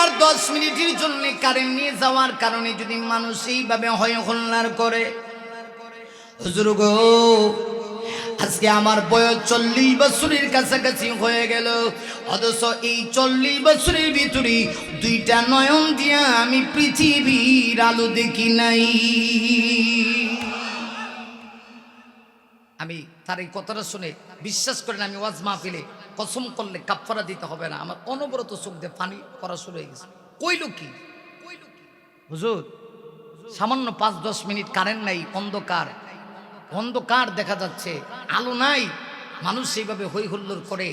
আর 10 মিনিটের জন্য কারেন্ট নিয়ে যাওয়ার কারণে যদি মানুষ এইভাবে হয় হল্লার করে, হুজুর গো আজকে আমার বয়স 40 বছরের কাছাকাছি হয়ে গেল, অথচ এই 40 বছরের ভিতরে 2টা নয়ন দিয়া আমি পৃথিবীর আলো দেখি নাই। আমি তার এই কথাটা শুনে বিশ্বাস করেন আমি ওয়াজ মাহফিলে কসম করলে কাফারা দিতে হবে না, আমার অনবরত চোখ দিয়ে পানি পড়া শুরু হয়ে গেছে। কইল কি হুজুর, সামান্য 5-10 মিনিট কারেন্ট নাই, অন্ধকার অন্ধকার দেখা যাচ্ছে, আলো নাই, মানুষ সেইভাবে হই হুল্লোড় করে।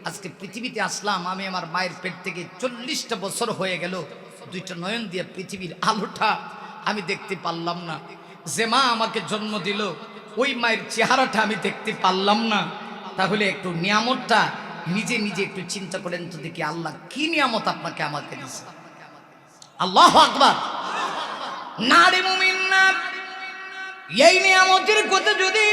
আজকে পৃথিবীতে আসলাম আমি, আমার মায়ের পেট থেকে 40টা বছর হয়ে গেল, 2টা নয়ন দিয়ে পৃথিবীর আলোটা আমি দেখতে পারলাম না। যে মা আমাকে জন্ম দিল ওই মায়ের চেহারাটা আমি দেখতে পারলাম না। তাহলে একটু নিয়ামতটা নিজে নিজে একটু চিন্তা করেন তো দেখি, আল্লাহ কি নিয়ামত আপনাকে আমাকে দিয়েছে। আল্লাহু আকবার। না রে মুমিন না, এই নিয়ামতের কথা যদি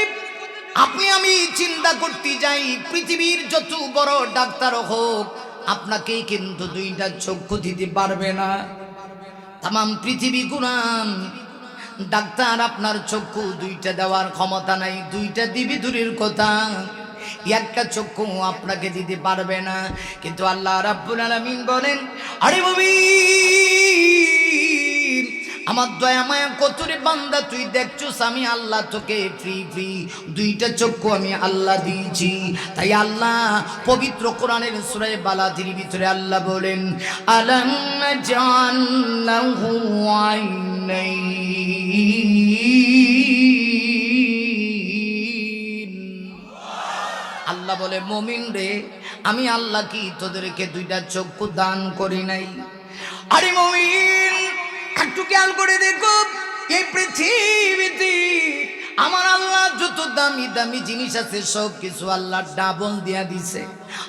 আপনি আমি চিন্তা করতে যাই, পৃথিবীর যত বড় ডাক্তার হোক আপনাকে কিন্তু 2টা চক্ষু দিতে পারবে না। তামাম পৃথিবী গুনান ডাক্তার আপনার চক্ষু 2টা দেওয়ার ক্ষমতা নাই, 2টা দিবি দূরের কথা, একটা চক্ষু আপনাকে দিতে পারবে না। কিন্তু আল্লাহ রাব্বুল আলামিন বলেন, আরে মুমিন আমার দয়া মায়া কতরে বান্দা তুই দেখছস, আমি আল্লাহ তোকে ফ্রি 2টা চক্ষু আমি আল্লাহ দিয়েছি। তাই আল্লাহ পবিত্র কোরআনের সূরা বালাদির ভিতরে আল্লাহ বলেন, আলাম নাজআল্লাহু আইনাইন। আল্লাহ বলে, মুমিন রে আমি আল্লাহ কি তোদেরকে 2টা চক্ষু দান করি নাই? আরে মুমিন একটু খেয়াল করে দেখো, এই পৃথিবীতে আমার আল্লাহ যত দামি দামি জিনিস আছে সব কিছু আল্লাহ ডাবল দিয়া দিছে।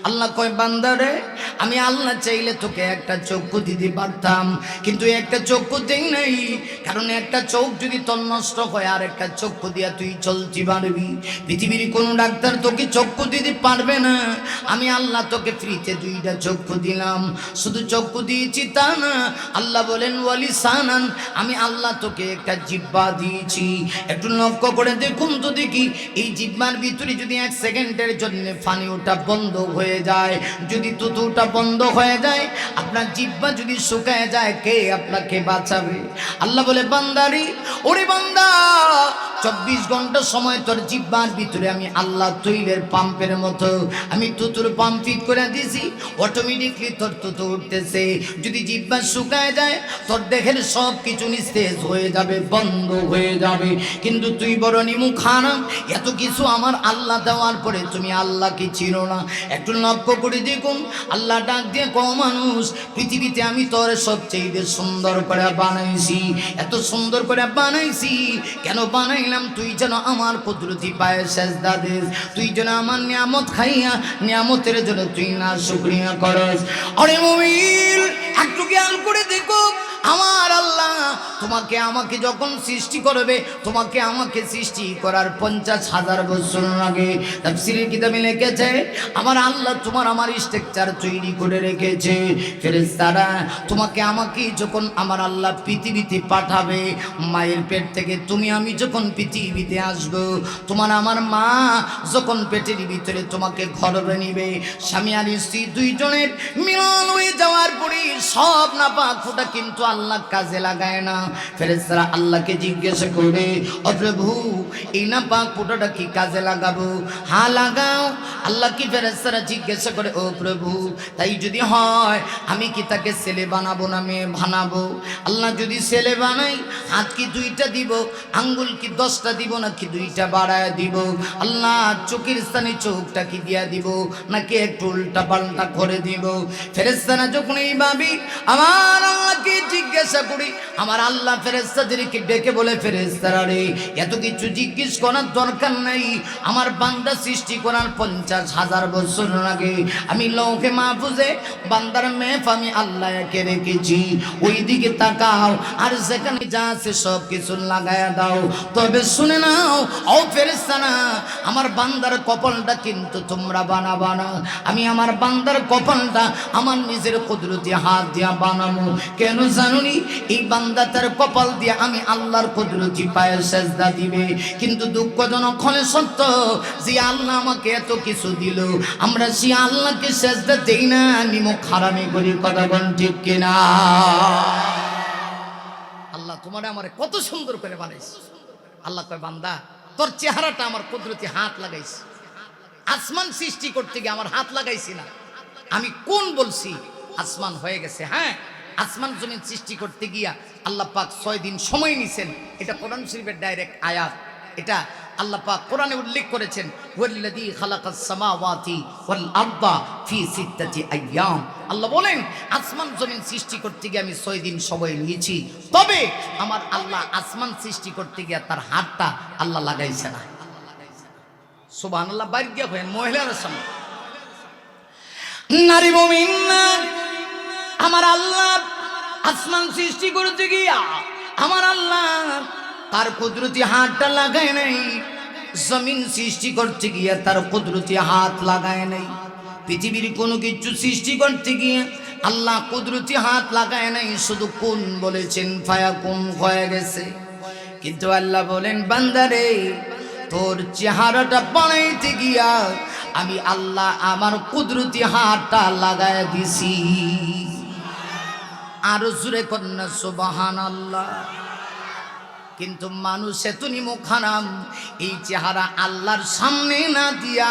আল্লাহ কয় বান্দারে আমি আল্লাহ চাইলে তোকে একটা চক্ষু দিতে পারতাম, কিন্তু একটা চক্ষু দেই নাই, কারণ একটা চোখ যদি তোর নষ্ট হয় আর একটা চক্ষু দিয়া তুই চলতে পারবি। পৃথিবীর কোনো ডাক্তার তোকে চক্ষু দিতে পারবে না, আমি আল্লাহ তোকে ফ্রিতে 2টা চক্ষু দিলাম। শুধু চক্ষু দিয়েছি তা না, আল্লাহ বলেন ওয়ালিসানান, আমি আল্লাহ তোকে একটা জিহ্বা দিয়েছি। একটু লক্ষ্য করে দেখুন তো দেখি, এই জিহ্বার ভিতরে যদি 1 সেকেন্ডের জন্য পানি ওটা বন্ধ হয়ে যায়, যদি তুতুটা বন্ধ হয়ে যায়, আপনার জিহ্বা যদি শুকায় যায়, কে আপনাকে বাঁচাবে? আল্লাহ বলে, বান্দারি ওরে বান্দা 24 ঘন্টা সময় তোর জিহ্বার ভিতরে আমি আল্লাহ তৈলের পাম্পের মতো আমি তুতুর পাম্প ফিট করে দিয়েছি, অটোমেটিকলি তোর তুতু উঠতেছে। যদি জিহ্বা শুকায় যায় তোর দেখেন সব কিছু নিস্তেজ হয়ে যাবে, বন্ধ হয়ে যাবে। কিন্তু তুই বড় নিমুখ হারাম, এত কিছু আমার আল্লাহ দেওয়ার পরে তুমি আল্লাহকে চিনো না। একটু লক্ষ্য করে দেখুন, আল্লাহ ডাক দিয়ে কও মানুষ, পৃথিবীতে আমি তোর সবচেয়ে সুন্দর করে বানাইছি। এত সুন্দর করে বানাইছি কেন বানাইলাম? তুই যেন আমার কুদরতি পায়ে সেজদা দিস, তুই যেন আমার নিয়ামত খাইয়া নিয়ামতের জন্য তুই না শুকরিয়া করস। আরে মুমিন একটু খেয়াল করে দেখো, আমার আল্লাহ তোমাকে আমাকে যখন সৃষ্টি করবে, তোমাকে আমাকে সৃষ্টি করার 50,000 বছর আগে তাফসীরের কিতাবে লিখেছে, আমার আল্লাহ তোমার আমার স্ট্রাকচার তৈরি করে রেখেছে। ফেরেশতারা তোমাকে আমাকে যখন আমার আল্লাহ পৃথিবীতে পাঠাবে, মায়ের পেট থেকে তুমি আমি যখন পৃথিবীতে আসব, তোমার আমার মা যখন পেটের ভিতরে তোমাকে গর্ভে নিবে, স্বামী আর স্ত্রী 2 জনের মিলন হয়ে যাওয়ার পরে সব নাপাক ফোঁটা কিন্তু আল্লাহ কাজে লাগায় না। ফেরেশতারা আল্লাহকে জিজ্ঞেস করে, ও প্রভু এই নাপাক ফোঁটাটা কি কাজে লাগাবো? হ্যাঁ লাগাও। আল্লাহ কি ফেরেশতারা জিজ্ঞেস করে, ও প্রভু তাই যদি হয় আমি কি তাকে ছেলে বানাবো না মেয়ে বানাবো? আল্লাহ যদি ছেলে বানাই হাত কি 2টা দিব, আঙ্গুল কি 10টা দিব নাকি 2টা বাড়ায় দিব? আল্লাহ চোখের স্থানে চোখটা কি দিয়া দিব নাকি একটু উল্টা পাল্টা করে দিব? ফেরেশতারা যখন এইভাবে আমার আল্লাহকে জিজ্ঞাসা করি, আমার আল্লাহ ফেরেশতাদেরকে ডেকে বলে, ফেরেশতারা রে এত কিছু জিজ্ঞেস করার দরকার নাই, আমার বান্দা সৃষ্টি করার 50 50,000 বছর আগে আমি লৌহে মাহফুজে বান্দার মেফ আমি আল্লাহ একে রেখেছি। ওই দিকে তাকাও আর যেখানে যা আছে সব কিছু লাগায়া দাও। তবে শুনে নাও ও ফেরেশতারা, আমার বান্দার কপালটা কিন্তু তোমরা বানাবা না। আমি আমার বান্দার কপালটা আমার নিজের কুদরতি হাত দিয়া বানাবো। কেন জানুনি? এই বান্দা তার কপাল দিয়ে আমি আল্লাহর কুদরতি পায়ে সেজদা দিবে। কিন্তু দুঃখজনক হলে সত্য যে আল্লাহ আমাকে এত কিছু দিল, আমরা সে আল্লাহকে সেজদা দেই না, নিমক হারামি করি। কথা বল ঠিক কিনা? আল্লাহ তোমার আমারে কত সুন্দর করে বানাইছে। আল্লাহ কয় বান্দা তোর চেহারাটা আমার কুদরতি হাত লাগাইছে। আসমান সৃষ্টি করতে গিয়ে আমার হাত লাগাইছি না। আমি কোন বলছি? আসমান হয়ে গেছে। হ্যাঁ, আসমান জমিন সৃষ্টি করতে গিয়া আল্লাহ পাক 6 দিন সময় নিছেন। এটা কোরআন শরীফের ডাইরেক্ট আয়াত। এটা আল্লাহ পাক কোরআনে উল্লেখ করেছেন, ওয়াল্লাযী খালাকাস সামাওয়াতি ওয়াল আরদা ফি সিত্তাতি আইয়াম। আল্লাহ বলেন আসমান জমিন সৃষ্টি করতে গিয়ে আমি 6 দিন সময় নিয়েছি। তবে আমার আল্লাহ আসমান সৃষ্টি করতে গিয়ে তার হাতটা আল্লাহ লাগাইছে না। সুবহানাল্লাহ। বাইরে গিয়া হয় মহিলার সামনে নারী মুমিন আমার আল্লাহ আসমান সৃষ্টি করতে গিয়া আমার আল্লাহ তার কুদরতি হাতটা লাগায় নাই। জমিন সৃষ্টি করতে গিয়া তার কুদরতি হাত লাগায় নাই। পৃথিবীর কোনো কিছু সৃষ্টি করতে গিয়ে আল্লাহ কুদরতি হাত লাগায় নাই। শুধু কোন বলেছেন, ফায়াকুন হয়ে গেছে। কিন্তু আল্লাহ বলেন বান্দারে তোর চেহারাটা বানাইতে গিয়া আমি আল্লাহ আমার কুদরতি হাতটা লাগায় দিছি। আরো জোরে কন্যা সুবহানাল্লাহ। কিন্তু মানুষ এতনি মুখ হারাম, এই চেহারা আল্লাহর সামনে না দিয়া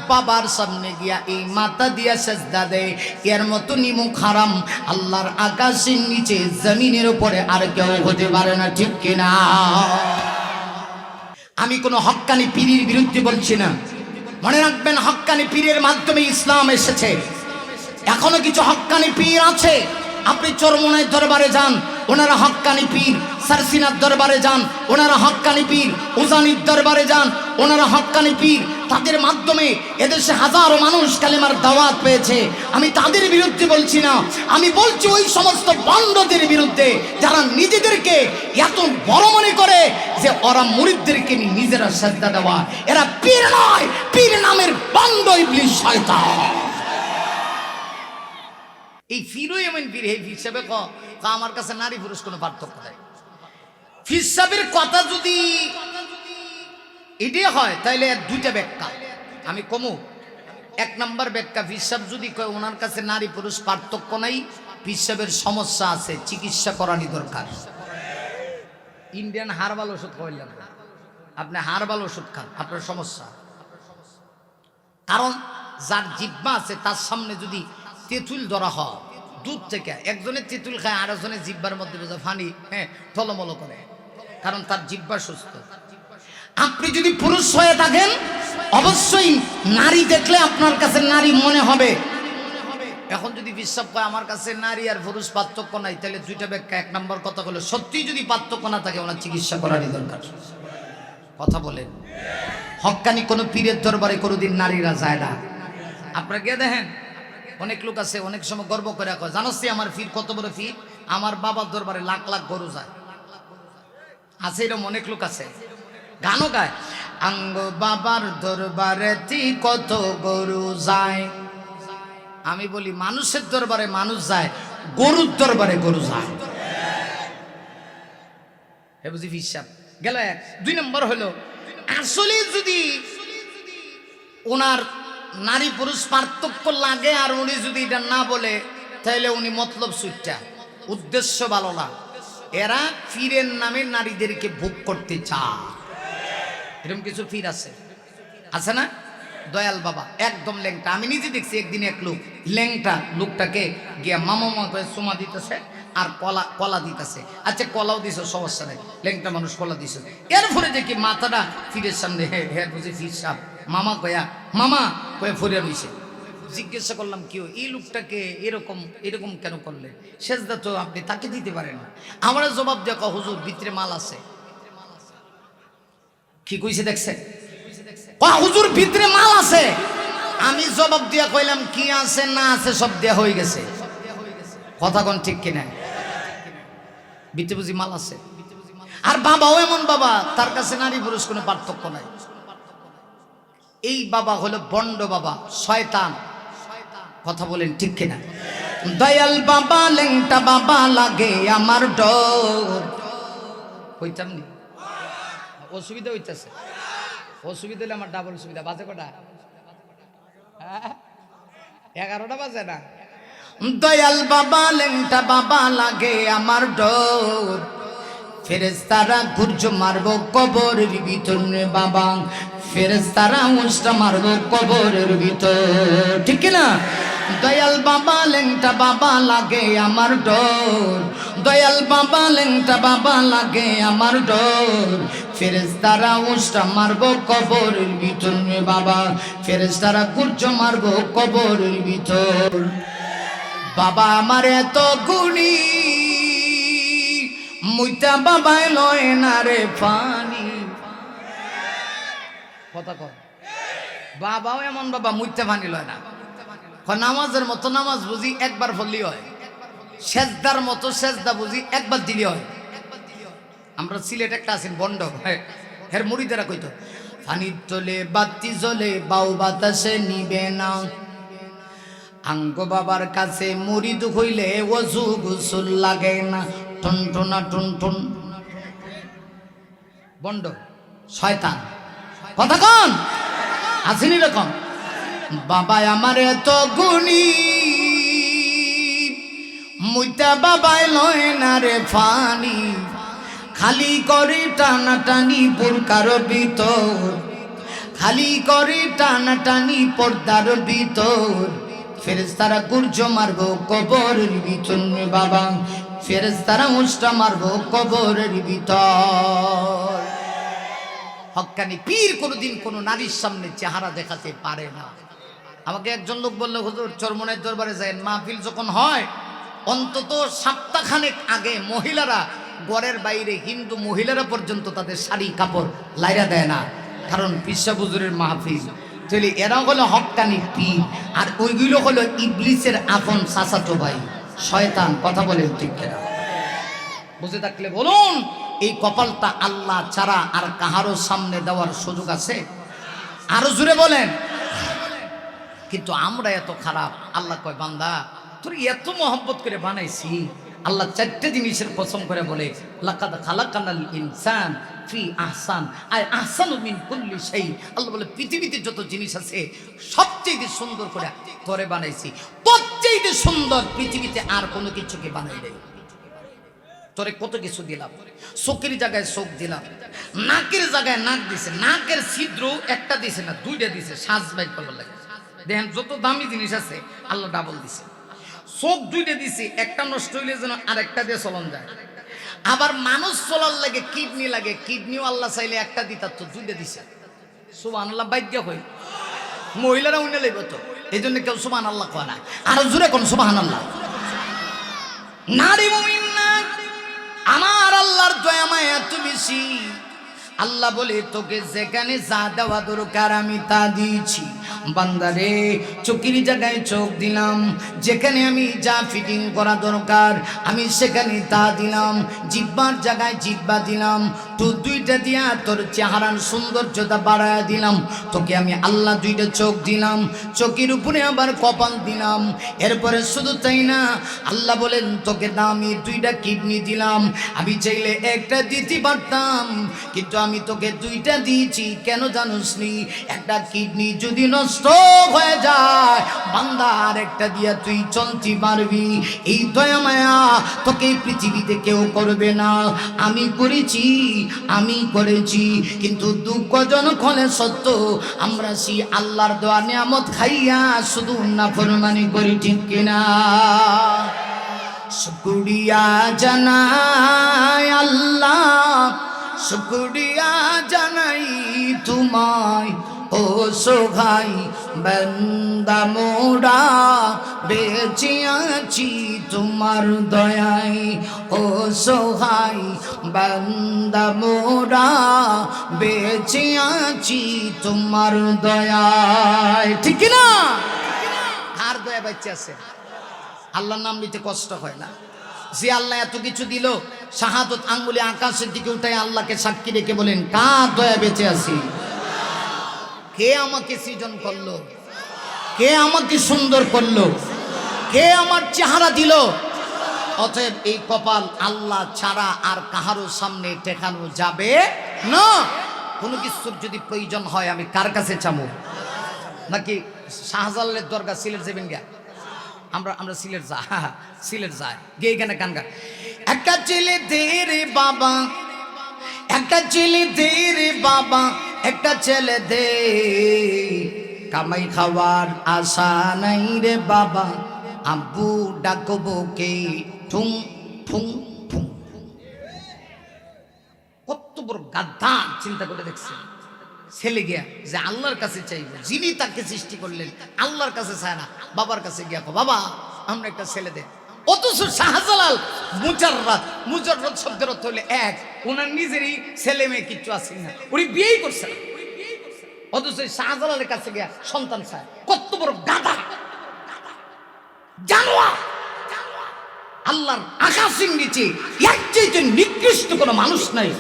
বাবার সামনে গিয়া এই মাথা দিয়া সেজদা দেয়। এর মতো নিমুখ হারাম আল্লাহর আকাশের নিচে জমিনের উপরে আর কেউ হতে পারে না। ঠিক কিনা? আমি কোনো হক্কানি পীরের বিরুদ্ধে বলছি না। মনে রাখবেন হক্কানি পীরের মাধ্যমে ইসলাম এসেছে। এখনো কিছু হক্কানি পীর আছে। আপনি চরমোনাইর দরবারে যান, ওনারা হক্কানি পীর। সারসিনার দরবারে যান, ওনারা হক্কানি পীর। উজানির দরবারে যান, ওনারা হক্কানি পীর। তাদের মাধ্যমে এদেশে হাজারো মানুষ কালেমার দাওয়াত পেয়েছে। আমি তাদের বিরুদ্ধে বলছি না, আমি বলছি ওই সমস্ত বন্ডদের বিরুদ্ধে যারা নিজেদেরকে এত বড় মনে করে যে ওরা মুরিদদেরকে নিজেরা সেজদা দেওয়া। এরা পীর নয়, পীর নামের বন্ড ইবলিস শয়তান। এই ফিরোই এমন পীর, এই পীর সাহেব আমার কাছে নারী পুরুষ কোনো পার্থক্য নাই। পীর সাহেবের কথা যদি এটাই হয় তাহলে দুইটা ব্যাখ্যা আমি কমু। 1 নম্বর ব্যাখ্যা, পীর সাহেব যদি কয় ওনার কাছে নারী পুরুষ পার্থক্য নাই, পীর সাহেবের সমস্যা আছে, চিকিৎসা করানি দরকার। ইন্ডিয়ান হার্বাল ওষুধ খাওয়াইলেন, আপনি হার্বাল ওষুধ খান, আপনার সমস্যা। কারণ যার জিহ্বা আছে তার সামনে যদি তেঁতুল ধরা হয় দুধ থেকে, একজনের তেঁতুল খায় আর একজনের জিহ্বার মধ্যে বোঝা ফানি টলমল করে, কারণ তার জিহ্বা সুস্থ। আপনি যদি পুরুষ হয়ে থাকেন অবশ্যই নারী দেখলে আপনার কাছে নারী মনে হবে। এখন যদি বিশ্বাস করে আমার কাছে নারী আর পুরুষ পার্থক্য নাই, তাহলে দুইটা ব্যাখ্যা। 1 নম্বর কথা হলো সত্যি যদি পার্থক্য না থাকে ওনার চিকিৎসা করারই দরকার। কথা বলেন, হক্কানি কোনো পীরের দরবারে কোনোদিন নারীরা যায় না। আপনারা গিয়ে দেখেন, অনেক লোক আছে অনেক সময় গর্ব করে কয়, জানোস আমার পীর কত বড় পীর, আমার বাবার দরবারে লাখ লাখ গরু যায়। আছে এরকম অনেক লোক আছে, গানও গায়, আঙ্গ বাবার দরবারে কত গরু যায়। আমি বলি মানুষের দরবারে মানুষ যায়, গরুর দরবারে গরু যায়। হে বুঝি হিসাব গেল 1। 2 নম্বর হলো আসলে যদি ওনার নারী পুরুষ পার্থক্য লাগে আর উনি যদি এটা না বলে, তাহলে উনি মতলব সুইটটা, উদ্দেশ্য ভালো না। এরা পীরের নামে নারীদেরকে ভোগ করতে চায়। এরকম কিছু পীর আছে, আছে না? দয়াল বাবা একদম ল্যাংটা। আমি নিজে দেখছি একদিন এক লোক ল্যাংটা লোকটাকে গিয়া মামা করে চুমা দিতেছে আর কলা দিতেছে। আচ্ছা কলাও দিছে, সমস্যা নেই, ল্যাংটা মানুষ কলা দিছে। এরপরে দেখি মাথাটা পীরের সামনে হ্যাঁ বুঝি পীর সাহেব মামা কয়া ফুরে রইছে। জিজ্ঞাসা করলাম কেউ এই লোকটাকে এরকম এরকম কেন করলে? সেজদা তো আপনি তাকে দিতে পারেন না। আমরা জবাব দেয়া কহ হুজুর ভিতরে মাল আছে। কি কইছে দেখছে? হুজুর ভিতরে মাল আছে। আমি জবাব দিয়া কইলাম কি আছে না আছে সব দেয়া হয়ে গেছে। কথা কোন ঠিক কিনা? বিতে বুঝি মাল আছে। আর বাবাও এমন বাবা, তার কাছে নারী পুরুষ কোনো পার্থক্য নাই। এই বাবা হলো বন্ড বাবা, শয়তান। কথা বলেন ঠিক কিনা? দয়াল বাবা লেংটা বাবা লাগে আমার ডর। কইতাম নি অসুবিধা হইতেছে? অসুবিধা হলে আমার ডাবল সুবিধা। বাজে কটা? 11টা বাজে না? দয়াল বাবা লেংটা বাবা লাগে আমার ডর, ফেরেশতারা গুর্জ মারবো কবরের ভিতর রে বাবা, ফেরেশতারা উষ্টা মারবো কবরের ভিতর। ঠিক না? দয়াল বাবা লেংটা বাবা লাগে আমার ডর, দয়াল বাবা লেংটা বাবা লাগে আমার ডর, ফেরেশতারা উষ্টা মারবো কবরের ভিতর রে বাবা, ফেরেশতারা গুর্জ মারবো কবরের ভিতর। বাবা আমার এত গুণী, মুইতা বাবাই লয় না রে পানি। কথা কর। বাবাও এমন বাবা মুইতা পানি লয় না। নামাজের মতো নামাজ বুঝি একবার পড়লি হয়, সেজদার মতো সেজদা বুঝি একবার দিলি হয়। আমরা সিলেট একটা আছেন বন্ড, হের মুড়িদেরা কইতো পানির তলে বাতি জ্বলে বাউ বাতাসে নিবে না, আঙ্গ বাবার কাছে মুরিদ হইলে ওযু গোসল লাগে না, টুনটুনা টুনটুন। বন্ড শয়তান। কথা কোন? আসেন এরকম বাবা আমার এত গুণী, মুইতা বাবাই লয় না রে ফানি, খালি করে টানাটানি বোরকার ভিতর, খালি করে টানাটানি পর্দার ভিতর, ফেরেশতারা গুর্জ মারবো কবরের ভিতর বাবা, ফেরেশতারা উষ্টা মারবো কবরের ভিতর। হক্কানি পীর কোনোদিন কোনো নারীর সামনে চেহারা দেখাতে পারে না। আমাকে একজন লোক বললো, হুজুর চরমনের দরবারে যায়েন, মাহফিল যখন হয় অন্তত সপ্তাহখানেক আগে মহিলারা ঘরের বাইরে, হিন্দু মহিলারা পর্যন্ত তাদের শাড়ি কাপড় লাইরা দেয় না, কারণ পিসা হুজুরের মাহফিল। তাহলে এরা হলো হক্কানি পীর, আর ওইগুলো হলো ইবলিসের আপন চাচাতো ভাই, শয়তান। কথা বলেন ঠিক কিনা? বুঝে থাকলে বলুন, এই কপালটা আল্লাহ ছাড়া আর কাহারও সামনে দেওয়ার সুযোগ আছে? আরো জোরে বলেন। কিন্তু আমরা এত খারাপ। আল্লাহ কয় বান্দা তোর এত মহব্বত করে বানাইছি। আল্লাহ 4টে জিনিসের কসম করে বলে, লাকাদ খালাকানাল ইনসান ফি আহসান আই আহসানু মিন কুল্লি শাই। আল্লাহ বলে পৃথিবীতে যত জিনিস আছে সবচেয়ে সুন্দর করে তোরে বানাইছি, তোর চেয়ে সুন্দর পৃথিবীতে আর কোনো কিছুকে বানাই নাই। তোরে কত কিছু দিলাম, চোখের জায়গায় চোখ দিলাম, নাকের জায়গায় নাক দিছে, নাকের ছিদ্র একটা দিছে না 2টা দিছে, শ্বাস বাইর করবার লাগে। দেখেন যত দামি জিনিস আছে আল্লাহ ডাবল দিছে। চোখ 2টা দিছে, একটা নষ্ট হইলে যেন আরেকটা দিয়ে চলন যায়। আবার মানুষ চলার লাগে কিডনি লাগে, কিডনিও আল্লাহ চাইলে একটা দিতার, তো 2টা দিছে। সুবহানাল্লাহ। বাইদ্য কই মহিলারা উইনা লইব তো, এই জন্য কেউ সুবহানাল্লাহ কয় না। আর জোরে কোন সুবহানাল্লাহ। নারী মুমিন না, আমার আল্লাহর দয়া মায়া এত বেশি। আল্লাহ বলে তোকে যেখানে যা দেওয়া দরকার আমি তা দিয়েছি। বান্দারে চোখের জায়গায় চোখ দিলাম, যেখানে আমি যা ফিটিং করা দরকার আমি সেখানে তা দিলাম, জিহ্বার জায়গায় জিহ্বা দিলাম, তো 2টা দিয়া তোর চেহারার সৌন্দর্যতা বাড়ায় দিলাম। তোকে আমি আল্লাহ 2টা চোখ দিলাম, চোখের উপরে আবার কপাল দিলাম। এরপরে শুধু তাই না, আল্লাহ বলেন তোকে দামি 2টা কিডনি দিলাম। আমি চাইলে একটা দিতে পারতাম, কিন্তু আমি তোকে 2টা দিয়েছি। কেন জানোস নি? একটা কিডনি যদি নষ্ট হয়ে যায় বান্দা আর একটা দিয়া তুই চলতে পারবি। এই দয়া মায়া তোকে পৃথিবীতে কেউ করবে না, আমি করেছি, আমি করেছি। কিন্তু দুঃখজনক হলে সত্য, আমরা সেই আল্লাহর দেওয়া নিয়ামত খাইয়া শুধু নাফরমানি করি। ঠিক কিনা? শুকরিয়া জানাই আল্লাহ, শুকরিয়া জানাই তোমায় ও সোহাই বান্দা মোরা, বেঁচে আছি তোমার দয়ায়। ও সোহাই বান্দা মোরা, বেঁচে আছি তোমার দয়ায়। ঠিক না? দয়া বাচ্চা আছে? আল্লাহর নাম নিতে কষ্ট হয় না? যে আল্লাহ এত কিছু দিল, শাহাদত আঙ্গুলে আকাশের দিকে উঠাই আল্লাহকে সাক্ষী রেখে বলেন কার দয়া বেঁচে আছি? কে আমাকে সৃজন করলো? কে আমাকে সুন্দর করলো? কে আমার চেহারা দিল? অতএব এই কপাল আল্লাহ ছাড়া আর কাহারও সামনে টেকানো যাবে না। কোনো কিছুর যদি প্রয়োজন হয় আমি কার কাছে চাবো? নাকি শাহজালালের দরগা সিলেট যাবেন গা? আমরা সিলেট যা, সিলেট যায় গে এখানে গান গা। একটা ছেলে দে রে বাবা, একটা ছেলে দে রে বাবা, একটা ছেলে দে, কামাই খাওয়ার আশা নাই রে বাবা, আব্বু ডাকবো কে ঠুং ঠুং ঠুং। কত বড় গাধা চিন্তা করে দেখছেন? ছেলে গিয়া যে আল্লাহর কাছে চাইবে, যিনি তাকে সৃষ্টি করলেন আল্লাহর কাছে চায় না, বাবার কাছে গিয়া বাবা আমরা একটা ছেলে দে। অথচ শাহজালাল মুজাররাত শব্দের অর্থ হলে এক, ওনার নিজেরই ছেলে মেয়ে কিচ্ছু আছে না, উনি বিয়েই করছে না, অথচ শাহজালালের কাছে গিয়া সন্তান চায়। কত বড় গাধা জানোয়ার! আল্লাহর আকাশের নিচে এর চাইতে নিকৃষ্ট কোনো মানুষ নাই।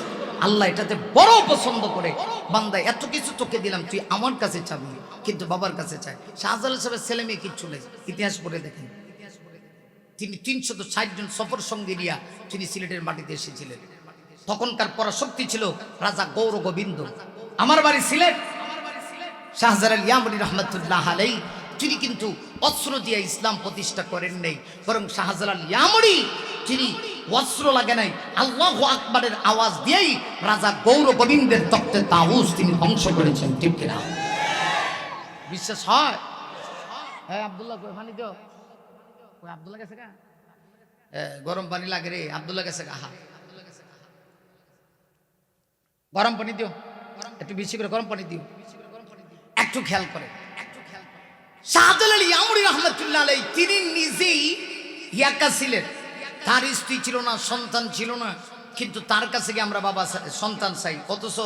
আল্লাহ এটাতে বড় পছন্দ করে, বান্দা এত কিছু তোকে দিলাম তুই আমার কাছে চাবি, কিন্তু বাবার কাছে চায়। শাহজালাল সাহেবের ছেলে মেয়ে কিচ্ছু নেই, ইতিহাস পড়ে দেখেন। তিনি 360 জন সফর সঙ্গে নিয়ে তিনি সিলেটের মাটিতে এসেছিলেন। তখনকার পরাশক্তি ছিল রাজা গৌর গোবিন্দ। আমার বাড়ি সিলেট। শাহজালাল ইয়ামনি রহমতুল্লাহ আলাইহি তিনি কিন্তু অস্ত্র দিয়ে ইসলাম প্রতিষ্ঠা করেন নাই, বরং শাহজালাল ইয়ামনি তিনি অস্ত্র লাগে নাই, আল্লাহু আকবারের আওয়াজ দিয়েই রাজা গৌর গোবিন্দের তখ্তে তাউস তিনি ধ্বংস করেছেন। ঠিক কিনা? বিশ্বাস হয়? হ্যাঁ আব্দুল্লাহ কই পানি দিও, কই আব্দুল্লাহ গেছে গা? গরম পানি লাগে রে, আব্দুল্লাহ গেছে গা। হা গরম পানি দিও, একটু বেশি করে গরম পানি দিও, একটু খেয়াল করে। শাহজালাল ইয়ামনি রহমতুল্লাহ আলাইহি তিনি নিজেই একা ছিলেন, তার স্ত্রী ছিল না, সন্তান ছিল না, কিন্তু তার কাছে গিয়ে আমরা বাবা সন্তান চাই। অথচ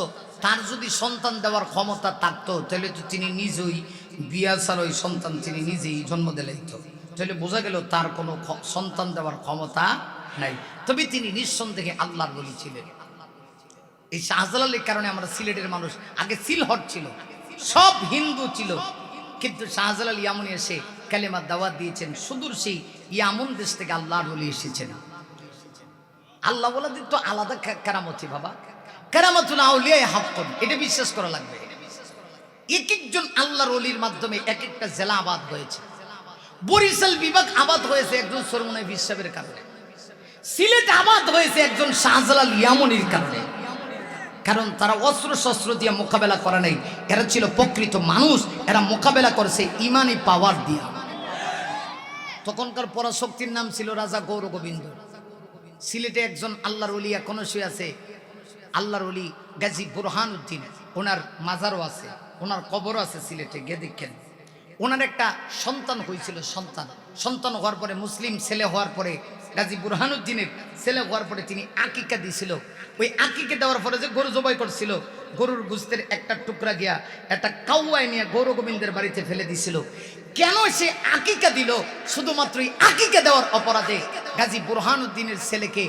তার যদি সন্তান দেওয়ার ক্ষমতা থাকতো তাহলে তো তিনি নিজেই বিয়া ছাড়া ওই সন্তান তিনি নিজেই জন্ম দিলেই তো, তাহলে বোঝা গেল তার কোনো সন্তান দেওয়ার ক্ষমতা নাই। তবে তিনি নিঃসন্দেহে আল্লাহর ওলি ছিলেন। এই শাহজালালের কারণে আমরা সিলেটের মানুষ, আগে সিলহট ছিল, সব হিন্দু ছিল, কিন্তু শাহজালাল ইয়ামনি এসে কালেমা দাওয়াত দিয়েছেন। সুদূর সেই ইয়ামন দেশ থেকে আল্লাহর ওলি এসেছেন। আল্লাহ ওয়ালাদের তো আলাদা কারামতি বাবা, কারামাতুল আউলিয়া হাক্কুন, এটা বিশ্বাস করা লাগবে। এক একজন আল্লাহর ওলির মাধ্যমে এক একটা জেলা আবাদ হয়েছে। বরিশাল বিভাগ আবাদ হয়েছে একজন সরমুনাই বিশ্বাবের কারণে, সিলেট আবাদ হয়েছে একজন শাহজালাল ইয়ামনির কারণে। কারণ তারা অস্ত্র শস্ত্র দিয়ে মোকাবেলা করে নাই, এরা ছিল প্রকৃত মানুষ, এরা মোকাবেলা করেছে ইমানি পাওয়ার দিয়া। তখনকার পরাশক্তির নাম ছিল রাজা গৌর গোবিন্দ। সিলেটে একজন আল্লাহর ওলি এখনো শুয়ে আছে, আল্লাহর ওলি গাজী বুরহানুদ্দিন, ওনার মাজারও আছে, ওনার কবরও আছে সিলেটে, গিয়ে দেখেন। ওনার একটা সন্তান হয়েছিল, সন্তান হওয়ার পরে মুসলিম ছেলে হওয়ার পরে গাজী বুরহানুদ্দিনের ছেলে হওয়ার পরে তিনি আকিকা দিয়েছিল। ওই আকিকা দেওয়ার পরে যে গরু জবাই করছিল, গরুর গোস্তের একটা টুকরা গিয়া একটা কাউয়ায় নিয়ে গৌর গোবিন্দের বাড়িতে ফেলে দিছিল। কেন সে আকিকা দিল? শুধুমাত্র আকিকা দেওয়ার অপরাধে গাজী বুরহানুদ্দিনের ছেলেকে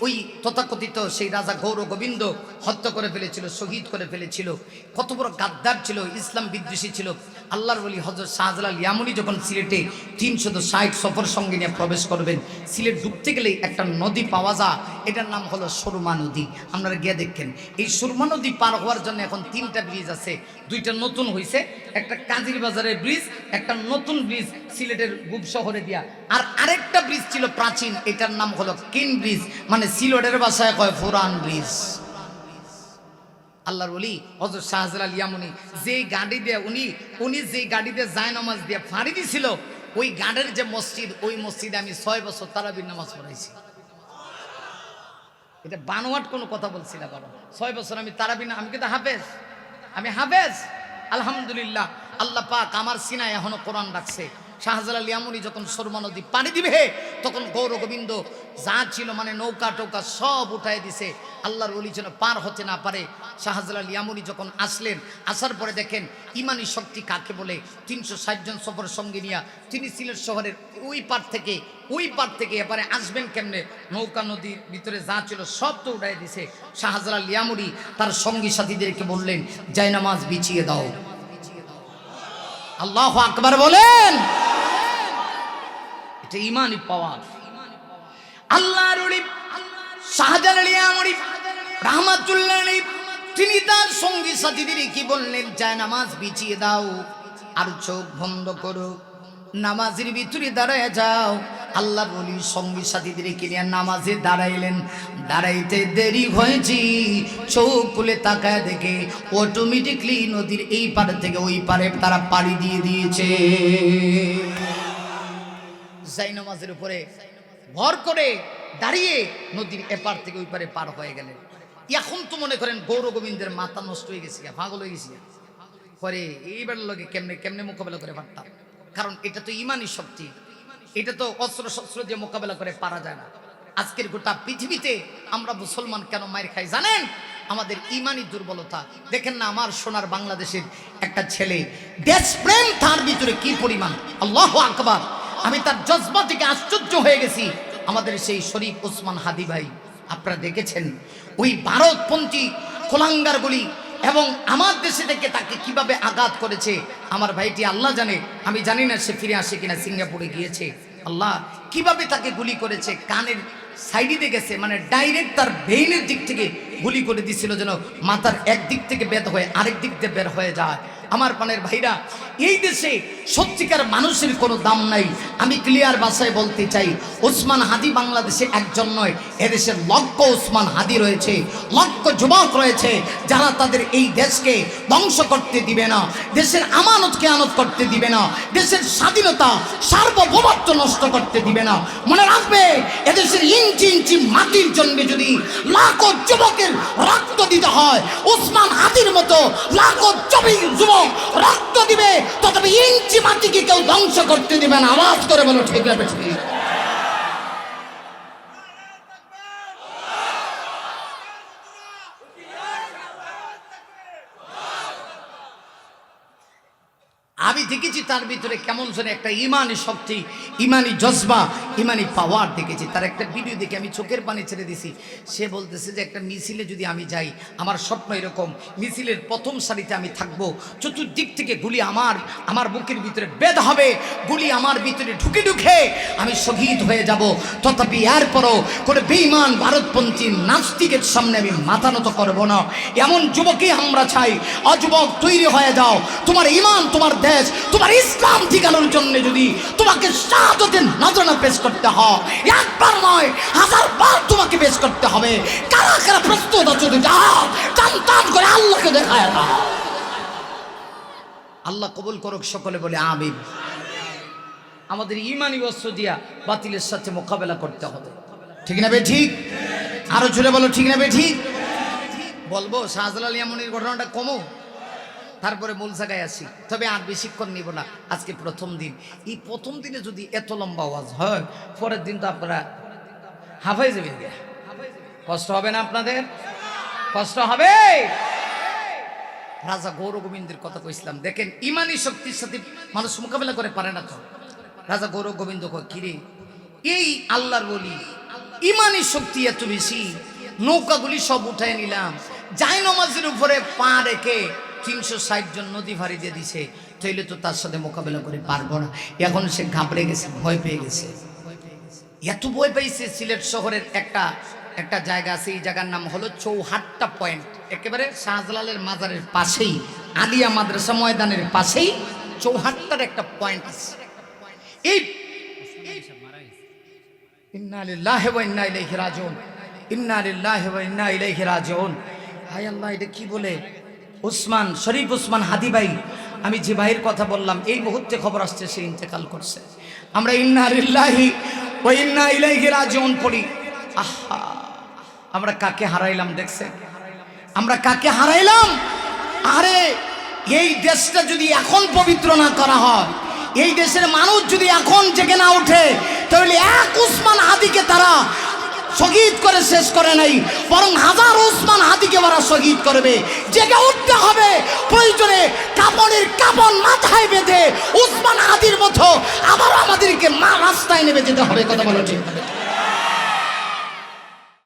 ওই তথাকথিত সেই রাজা গৌর গোবিন্দ হত্যা করে ফেলেছিল, শহীদ করে ফেলেছিল। কত বড় গাদ্দার ছিল, ইসলাম বিদ্বেষী ছিল। আল্লাহর ওলি হযরত শাহজালাল ইয়ামনি যখন সিলেটে 360 সফর সঙ্গে নিয়ে প্রবেশ করবেন, সিলেট ডুবতে গেলেই একটা নদী পাওয়া যায়, এটার নাম হলো সুরমা নদী। আপনারা গিয়ে দেখেন, এই সুরমা নদী পার হওয়ার জন্য এখন 3টা ব্রিজ আছে, 2টা নতুন হয়েছে, একটা কাজির বাজারের ব্রিজ, একটা নতুন ব্রিজ সিলেটের গুব শহরে দিয়া, আর আরেকটা ব্রিজ ছিল প্রাচীন, এটার নাম হলো কিন ব্রিজ, মানে সিলেটের ভাষায় কয় ফুরান ব্রিজ। আল্লাহর ওলি হযরত শাহজালাল ইয়ামনি যে গাড়ি দিয়ে উনি যে গাড়ি দিয়ে জায়নামাজ দিয়ে ফাড়ি দিছিল, ওই গাড়ির যে মসজিদ, ওই মসজিদে আমি 6 বছর তারাবির নামাজ পড়াইছি। এটা বানোয়াট কোনো কথা বলছি না বাবা, 6 বছর আমি তারাবি না, আমি কিন্তু হাফেজ, আমি হাফেজ আলহামদুলিল্লাহ। আল্লাহ পাক আমার সিনায় এখনো কোরআন রাখছে। শাহজালাল ইয়ামুনি যখন সুরমা নদী পানি দিবে তখন গৌর গোবিন্দ যা ছিল মানে নৌকা টোকা সব উঠায় দিছে, আল্লাহর ওলি যেন পার হতে না পারে। শাহজালাল ইয়ামুনি যখন আসলেন, আসার পরে দেখেন ইমানি শক্তি কাকে বলে। 360 জন সফর সঙ্গে নিয়ে তিনি সিলেট শহরের ওই পার থেকে এবারে আসবেন কেমনে, নৌকা নদীর ভিতরে যা ছিল সব তো উঠায় দিছে। শাহজালাল ইয়ামুনি তার সঙ্গী সাথীদেরকে বললেন, জায়নামাজ বিছিয়ে দাও। আল্লাহু আকবার বলেন। এটা ইমানি পাওয়ার। আল্লাহর ওলি শাহজালাল ইয়ামুনি রাহমাতুল্লাহ আলাইহি তিনি তার সঙ্গী সাথীদের কি বললেন, জায়নামাজ বিছিয়ে দাও আর চোখ বন্ধ করো, নামাজের ভিতরে দাঁড়ায় যাও। আল্লাহর ওলি সঙ্গী সাথীদেরকে নিয়ে নামাজে দাঁড়াইলেন। দাঁড়াইতে দেরি হয়েছে, চোখ খুলে তাকায় দেখে অটোমেটিকলি নদীর এই পারে থেকে ওই পারে তারা পাড়ি দিয়ে দিয়েছে। জায়নামাজের উপরে ভর করে দাঁড়িয়ে নদীর এপার থেকে ওই পারে পার হয়ে গেলেন। এখন তো মনে করেন গৌর গোবিন্দের মাথা নষ্ট হয়ে গেছে, পাগল হয়ে গেছি। পরে এইবার লোকে কেমনে কেমনে মোকাবেলা করে পারতাম, কারণ এটা তো ইমানি শক্তি, এটা তো অস্ত্র শস্ত্র দিয়ে মোকাবেলা করে পারা যায় না। আজকের গোটা পৃথিবীতে আমরা মুসলমান কেন মায়ের খাই জানেন? আমাদের ইমানি দুর্বলতা। দেখেন না আমার সোনার বাংলাদেশের একটা ছেলে, দেশপ্রেম তার ভিতরে কি পরিমাণ, আল্লাহু আকবার। আমি তার জজবা থেকে আশ্চর্য হয়ে গেছি। আমাদের সেই শরীফ ওসমান হাদি ভাই, আপনারা দেখেছেন ওই ভারতপন্থী কোলাঙ্গারগুলি এবং আমার দেশে থেকে তাকে কিভাবে আঘাত করেছে আমার ভাইটি আল্লাহ জানে। আমি জানি না সে ফিরে আসে কিনা, সিঙ্গাপুরে গিয়েছে। আল্লাহ কিভাবে তাকে গুলি করেছে, কানের সাইডে গেছে, মানে ডাইরেক্ট তার ব্রেইনের দিক থেকে গুলি করে দিছিল, যেন মাথার এক দিক থেকে বের হয়ে আরেক দিক দিয়ে বের হয়ে যায়। আমার পানের ভাইরা, এই দেশে সত্যিকার মানুষের কোনো দাম নাই। আমি ক্লিয়ার ভাষায় বলতে চাই, ওসমান হাদি বাংলাদেশে একজন নয়, এদেশের লক্ষ ওসমান হাদি রয়েছে, লক্ষ যুবক রয়েছে যারা তাদের এই দেশকে ধ্বংস করতে দিবে না, দেশের আমানতকে আনত করতে দিবে না, দেশের স্বাধীনতা সার্বভৌমত্ব নষ্ট করতে দিবে না। মনে রাখবে, এদেশের ইঞ্চি ইঞ্চি মাটির জন্য যদি লাখো যুবকের রক্ত দিতে হয়, ওসমান হাদির মতো লাখো যুবক রক্ত দিবে, তবে ইঞ্চি মাটিকে কেউ ধ্বংস করতে দিবে না। আওয়াজ করে বলো ঠিক আছে? ঠিক। আমি দেখেছি তার ভিতরে কেমন যেন একটা ইমানি শক্তি, ইমানি জজবা, ইমানি পাওয়ার দেখেছি। তার একটা ভিডিও দেখে আমি চোখের পানি ছেড়ে দিছি। সে বলতেছে যে একটা মিছিলে যদি আমি যাই, আমার স্বপ্ন এরকম, মিছিলের প্রথম সারিতে আমি থাকবো, চতুর্দিক থেকে গুলি আমার বুকের ভিতরে বেদ হবে, গুলি আমার ভিতরে ঢুকে ঢুকে আমি শহীদ হয়ে যাব। তথাপি এরপরও কোনো বেঈমান ভারতপন্থী নাস্তিকের সামনে আমি মাথা নত করবো না। এমন যুবকই আমরা চাই। অযুবক তৈরি হয়ে যাও। তোমার ইমান, তোমার দেশ, তোমার ইসলাম ঠিকানোর জন্য যদি তোমাকে শাহাদাতের নজরানা পেশ করতে হয়, একবার নয় 1000 বার তোমাকে পেশ করতে হবে। কারা কারা প্রস্তুত আছো? যাও টান টান করে আল্লাহকে দেখায় দাও। আল্লাহ কবুল করুক, সকলে বলে আমিন। আমাদের ইমানি অস্ত্র দিয়া বাতিলের সাথে মোকাবেলা করতে হবে, ঠিক না বে ঠিক? আরো জোরে বলো ঠিক না বে ঠিক? বলবো শাহজালাল ইয়ামুনির ঘটনাটা কমো, তারপরে মূল জায়গায় আসি। তবে আর বেশিক্ষণ নিব না, আজকে প্রথম দিন। এই প্রথম দিনে যদি এত লম্বা আওয়াজ হয়, পরের দিন তো আপনারা হাফাই যাবেন। কষ্ট হবে না আপনাদের? কষ্ট হবে। রাজা গৌর গোবিন্দের কথা কইছিলাম। দেখেন ইমানি শক্তির সাথে মানুষ মোকাবেলা করে পারে না তো। রাজা গৌর গোবিন্দ কয়, কিরে এই আল্লাহর বলি ইমানি শক্তি এত বেশি, নৌকাগুলি সব উঠায় নিলাম, জায়নামাজের উপরে পা রেখে 360 জন নদী ভাড়ি দিয়ে দিছে, তাইলে তো তার সাথে মোকাবেলা করে পারবো না। এখন সে ঘাবড়ে গেছে, ভয় পেয়ে গেছে। এত ভয় পাইছে, সিলেট শহরের একটা জায়গা আছে, এই জায়গার নাম হলো চৌহাট্টা পয়েন্ট। একেবারে শাহজালালের মাজারের পাশেই, আলিয়া মাদ্রাসা ময়দানের পাশেই চৌহাট্টার একটা পয়েন্ট আছে। এই ইন্না লিল্লাহি ওয়া ইন্না ইলাইহি রাজিউন, ইন্না লিল্লাহি ওয়া ইন্না ইলাইহি রাজিউন। হায় আল্লাহ, এটা কি বলে? ওসমান শরীফ ওসমান হাদি ভাই, আমি যে ভাইয়ের কথা বললাম, এই মুহূর্তে খবর আসছে সে ইন্তেকাল করছে। আমরা ইন্না লিল্লাহি ওয়া ইন্না ইলাইহি রাজিউন পড়ি। আহা, আমরা কাকে হারাইলাম দেখছেন? আমরা কাকে হারাইলাম? আরে এই দেশটা যদি এখন পবিত্র না করা হয়, এই দেশের মানুষ যদি এখন জেগে না ওঠে তাহলে এক উসমান হাদিকে তারা শহীদ করে শেষ করে নাই, বরং হাজার উসমান হাদিকে ওরা শহীদ করবে। জেগে উঠতে হবে, প্রয়োজনে কাপড়ের কাপড় মাথায় বেঁধে উসমান হাদির মতো আবার আমাদেরকে রাস্তায় নেমে যেতে হবে। কথা বলো ঠিক?